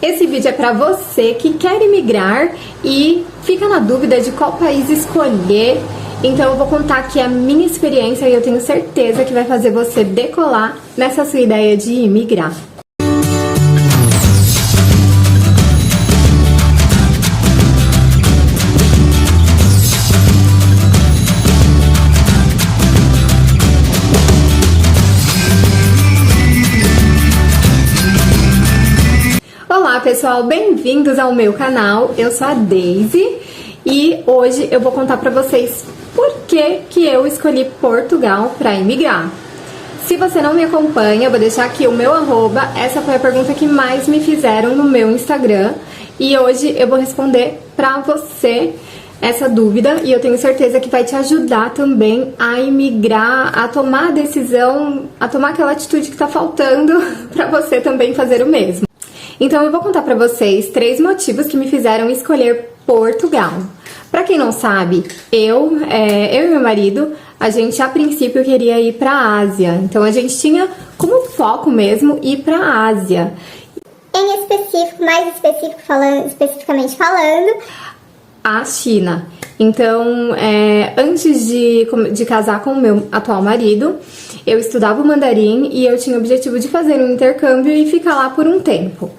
Esse vídeo é para você que quer imigrar e fica na dúvida de qual país escolher. Então eu vou contar aqui a minha experiência e eu tenho certeza que vai fazer você decolar nessa sua ideia de imigrar. Olá pessoal, bem-vindos ao meu canal, eu sou a Daisy e hoje eu vou contar pra vocês por que eu escolhi Portugal para imigrar. Se você não me acompanha, eu vou deixar aqui o meu arroba, essa foi a pergunta que mais me fizeram no meu Instagram e hoje eu vou responder pra você essa dúvida e eu tenho certeza que vai te ajudar também a imigrar, a tomar a decisão, a tomar aquela atitude que tá faltando pra você também fazer o mesmo. Então eu vou contar pra vocês 3 motivos que me fizeram escolher Portugal. Pra quem não sabe, eu e meu marido, a gente a princípio queria ir pra Ásia. Então a gente tinha como foco mesmo ir pra Ásia. Em específico, especificamente falando, A China. Então, antes de casar com o meu atual marido, eu estudava o mandarim e eu tinha o objetivo de fazer um intercâmbio e ficar lá por um tempo.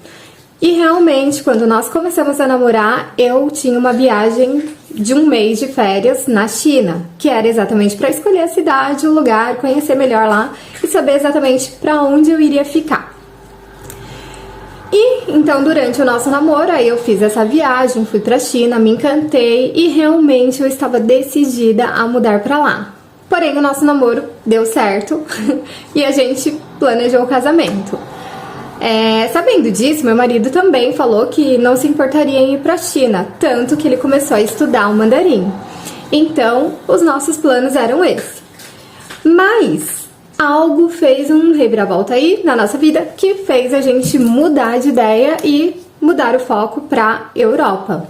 E realmente, quando nós começamos a namorar, eu tinha uma viagem de um mês de férias na China, que era exatamente para escolher a cidade, o lugar, conhecer melhor lá e saber exatamente para onde eu iria ficar. E então, durante o nosso namoro, aí eu fiz essa viagem, fui pra China, me encantei e realmente eu estava decidida a mudar pra lá. Porém, o nosso namoro deu certo e a gente planejou o casamento. Sabendo disso, meu marido também falou que não se importaria em ir pra China, tanto que ele começou a estudar o mandarim. Então, os nossos planos eram esses. Mas algo fez um reviravolta aí na nossa vida que fez a gente mudar de ideia e mudar o foco para Europa.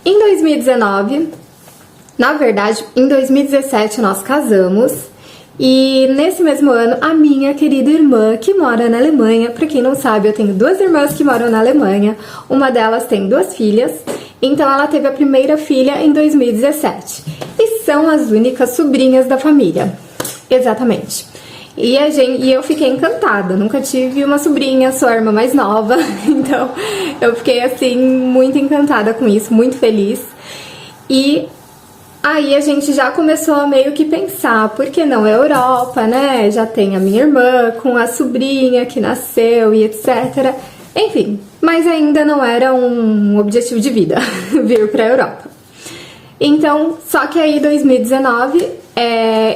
Em 2019, na verdade, em 2017 nós casamos e nesse mesmo ano a minha querida irmã que mora na Alemanha, para quem não sabe, eu tenho 2 irmãs que moram na Alemanha, uma delas tem 2 filhas, então ela teve a primeira filha em 2017 e são as únicas sobrinhas da família. Exatamente. E eu fiquei encantada, nunca tive uma sobrinha, sou a irmã mais nova, então eu fiquei assim muito encantada com isso, muito feliz. E aí a gente já começou a meio que pensar, por que não a Europa, né? Já tem a minha irmã com a sobrinha que nasceu e etc. Enfim, mas ainda não era um objetivo de vida vir para a Europa. Então, só que aí em 2019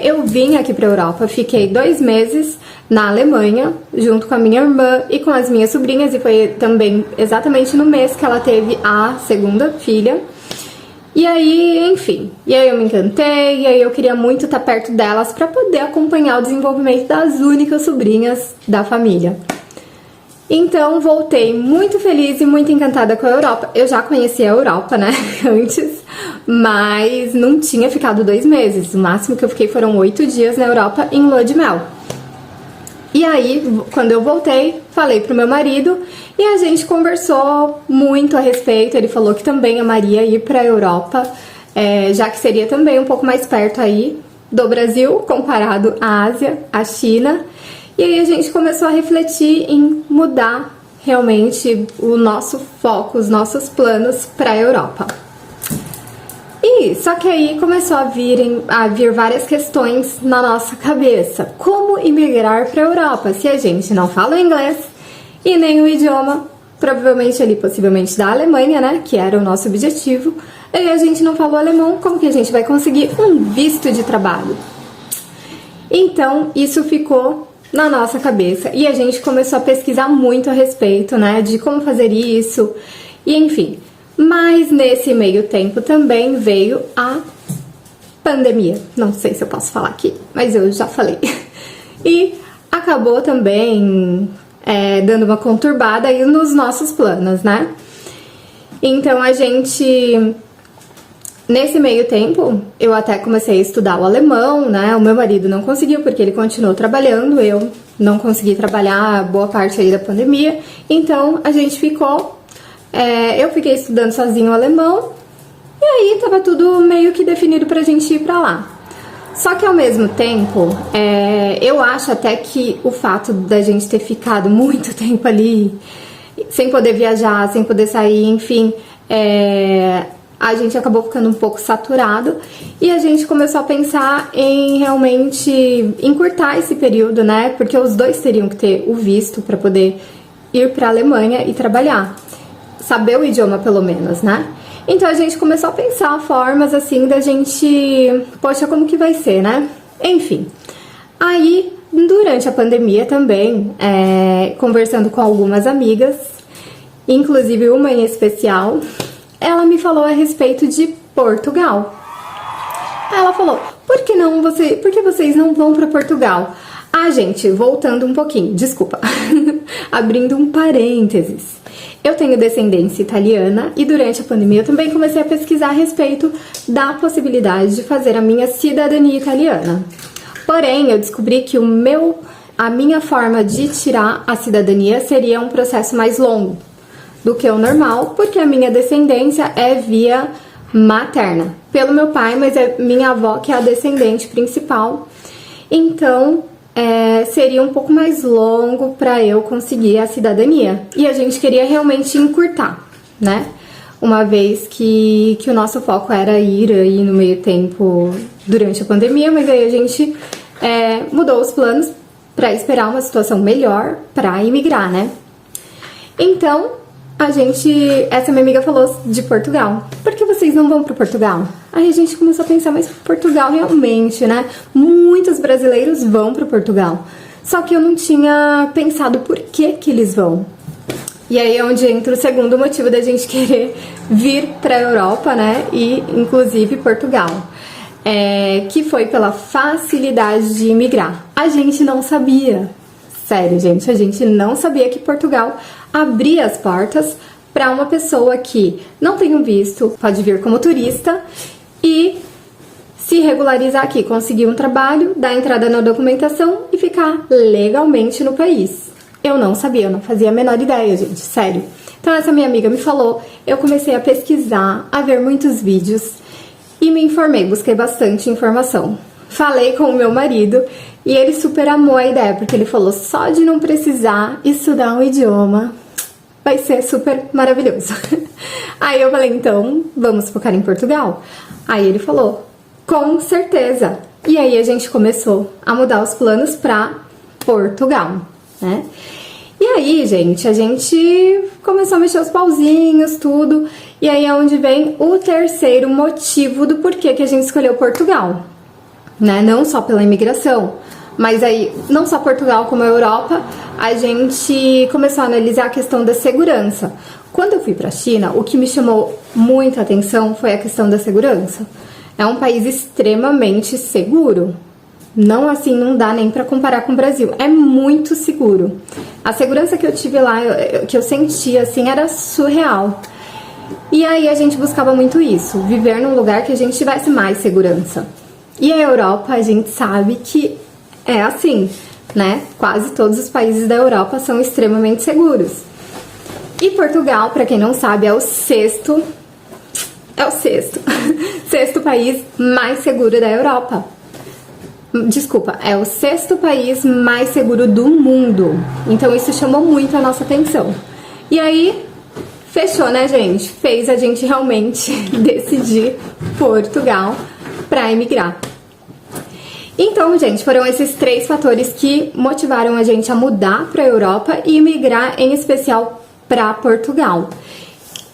eu vim aqui pra Europa, fiquei 2 meses na Alemanha, junto com a minha irmã e com as minhas sobrinhas, e foi também exatamente no mês que ela teve a segunda filha. E aí, enfim, e aí eu me encantei, e aí eu queria muito estar perto delas pra poder acompanhar o desenvolvimento das únicas sobrinhas da família. Então, voltei muito feliz e muito encantada com a Europa. Eu já conhecia a Europa, né, antes, mas não tinha ficado 2 meses. O máximo que eu fiquei foram 8 dias na Europa em lua de mel. E aí, quando eu voltei, falei pro meu marido e a gente conversou muito a respeito. Ele falou que também amaria ir pra Europa, já que seria também um pouco mais perto aí do Brasil, comparado à Ásia, à China. E aí a gente começou a refletir em mudar realmente o nosso foco, os nossos planos para a Europa. E só que aí começou a vir várias questões na nossa cabeça. Como imigrar para a Europa se a gente não fala inglês e nem o idioma, provavelmente ali, possivelmente da Alemanha, né, que era o nosso objetivo, e a gente não falou alemão, como que a gente vai conseguir um visto de trabalho? Então, isso ficou na nossa cabeça e a gente começou a pesquisar muito a respeito, né, de como fazer isso e enfim. Mas nesse meio tempo também veio a pandemia, não sei se eu posso falar aqui, mas eu já falei. E acabou também dando uma conturbada aí nos nossos planos, né? Então a gente Nesse meio tempo, eu até comecei a estudar o alemão, né? O meu marido não conseguiu porque ele continuou trabalhando, eu não consegui trabalhar boa parte aí da pandemia. Então, a gente ficou... eu fiquei estudando sozinho o alemão e aí tava tudo meio que definido pra gente ir pra lá. Só que ao mesmo tempo, eu acho até que o fato da gente ter ficado muito tempo ali, sem poder viajar, sem poder sair, enfim... a gente acabou ficando um pouco saturado e a gente começou a pensar em realmente encurtar esse período, né? Porque os dois teriam que ter o visto para poder ir para a Alemanha e trabalhar, saber o idioma pelo menos, né? Então a gente começou a pensar formas assim da gente, poxa, como que vai ser, né? Enfim, aí durante a pandemia também, conversando com algumas amigas, inclusive uma em especial, ela me falou a respeito de Portugal. Ela falou, por que vocês não vão para Portugal? Ah, gente, voltando um pouquinho, desculpa, abrindo um parênteses. Eu tenho descendência italiana e durante a pandemia eu também comecei a pesquisar a respeito da possibilidade de fazer a minha cidadania italiana. Porém, eu descobri que a minha forma de tirar a cidadania seria um processo mais longo do que o normal, porque a minha descendência é via materna, pelo meu pai, mas é minha avó que é a descendente principal. Então, seria um pouco mais longo para eu conseguir a cidadania. E a gente queria realmente encurtar, né? Uma vez que o nosso foco era ir aí no meio tempo durante a pandemia, mas aí a gente mudou os planos para esperar uma situação melhor para imigrar, né? Então, essa minha amiga falou de Portugal. Por que vocês não vão para Portugal? Aí a gente começou a pensar, mas Portugal realmente, né? Muitos brasileiros vão para Portugal. Só que eu não tinha pensado por que eles vão. E aí é onde entra o segundo motivo da gente querer vir para a Europa, né? E inclusive Portugal. Que foi pela facilidade de imigrar. A gente não sabia. Sério, gente, a gente não sabia que Portugal abria as portas para uma pessoa que não tem um visto, pode vir como turista e se regularizar aqui, conseguir um trabalho, dar entrada na documentação e ficar legalmente no país. Eu não sabia, eu não fazia a menor ideia, gente, sério. Então essa minha amiga me falou, eu comecei a pesquisar, a ver muitos vídeos e me informei, busquei bastante informação. Falei com o meu marido e ele super amou a ideia, porque ele falou, só de não precisar estudar um idioma vai ser super maravilhoso. Aí eu falei, então, vamos focar em Portugal? Aí ele falou, com certeza. E aí a gente começou a mudar os planos para Portugal, né? E aí, gente, a gente começou a mexer os pauzinhos, tudo. E aí é onde vem o terceiro motivo do porquê que a gente escolheu Portugal, né? Não só pela imigração, mas aí, não só Portugal como a Europa, a gente começou a analisar a questão da segurança. Quando eu fui para a China, o que me chamou muita atenção foi a questão da segurança. É um país extremamente seguro. Não assim, não dá nem para comparar com o Brasil. É muito seguro. A segurança que eu tive lá, que eu senti assim, era surreal. E aí a gente buscava muito isso, viver num lugar que a gente tivesse mais segurança. E a Europa, a gente sabe que é assim, né? Quase todos os países da Europa são extremamente seguros. E Portugal, para quem não sabe, é o sexto sexto país mais seguro da Europa. Desculpa, é o sexto país mais seguro do mundo. Então isso chamou muito a nossa atenção. E aí, fechou, né, gente? Fez a gente realmente decidir Portugal para emigrar. Então, gente, foram esses 3 fatores que motivaram a gente a mudar para a Europa e migrar, em especial, para Portugal.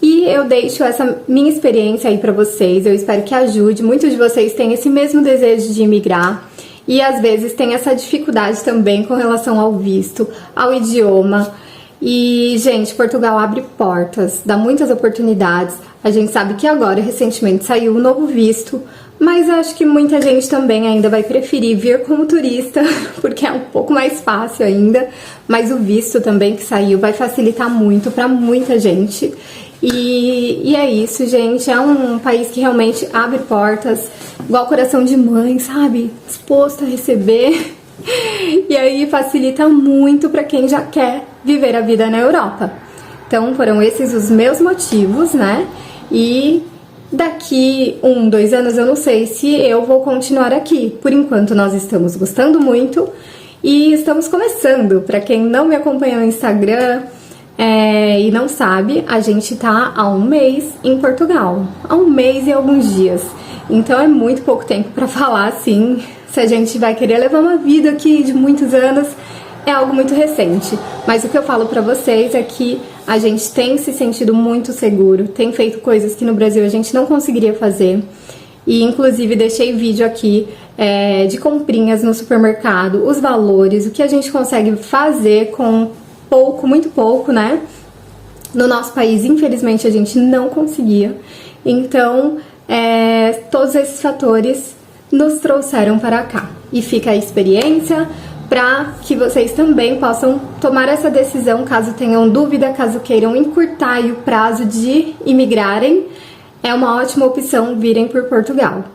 E eu deixo essa minha experiência aí para vocês, eu espero que ajude. Muitos de vocês têm esse mesmo desejo de imigrar e às vezes tem essa dificuldade também com relação ao visto, ao idioma. E, gente, Portugal abre portas, dá muitas oportunidades. A gente sabe que agora, recentemente, saiu um novo visto, mas acho que muita gente também ainda vai preferir vir como turista, porque é um pouco mais fácil ainda. Mas o visto também que saiu vai facilitar muito para muita gente. E é isso, gente. É um país que realmente abre portas, igual coração de mãe, sabe? Disposto a receber. E aí facilita muito para quem já quer viver a vida na Europa. Então foram esses os meus motivos, né? E daqui 1, 2 anos eu não sei se eu vou continuar aqui. Por enquanto nós estamos gostando muito e estamos começando. Para quem não me acompanha no Instagram e não sabe, a gente tá há 1 mês em Portugal. Há 1 mês e alguns dias. Então é muito pouco tempo para falar assim. Se a gente vai querer levar uma vida aqui de muitos anos, é algo muito recente. Mas o que eu falo pra vocês é que a gente tem se sentido muito seguro, tem feito coisas que no Brasil a gente não conseguiria fazer. E inclusive deixei vídeo aqui de comprinhas no supermercado, os valores, o que a gente consegue fazer com pouco, muito pouco, né? No nosso país, infelizmente, a gente não conseguia. Então, todos esses fatores nos trouxeram para cá. E fica a experiência para que vocês também possam tomar essa decisão caso tenham dúvida, caso queiram encurtar o prazo de imigrarem. É uma ótima opção virem por Portugal.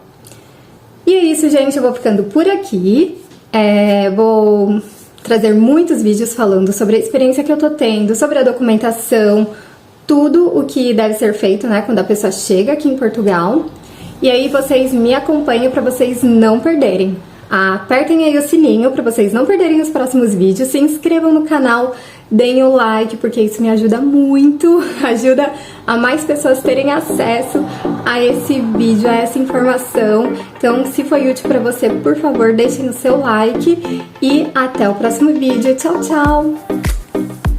E é isso, gente. Eu vou ficando por aqui. Vou trazer muitos vídeos falando sobre a experiência que eu tô tendo, sobre a documentação, tudo o que deve ser feito, né, quando a pessoa chega aqui em Portugal. E aí vocês me acompanham para vocês não perderem. Apertem aí o sininho para vocês não perderem os próximos vídeos. Se inscrevam no canal, deem o like, porque isso me ajuda muito. Ajuda a mais pessoas terem acesso a esse vídeo, a essa informação. Então, se foi útil para você, por favor, deixem o seu like. E até o próximo vídeo. Tchau, tchau!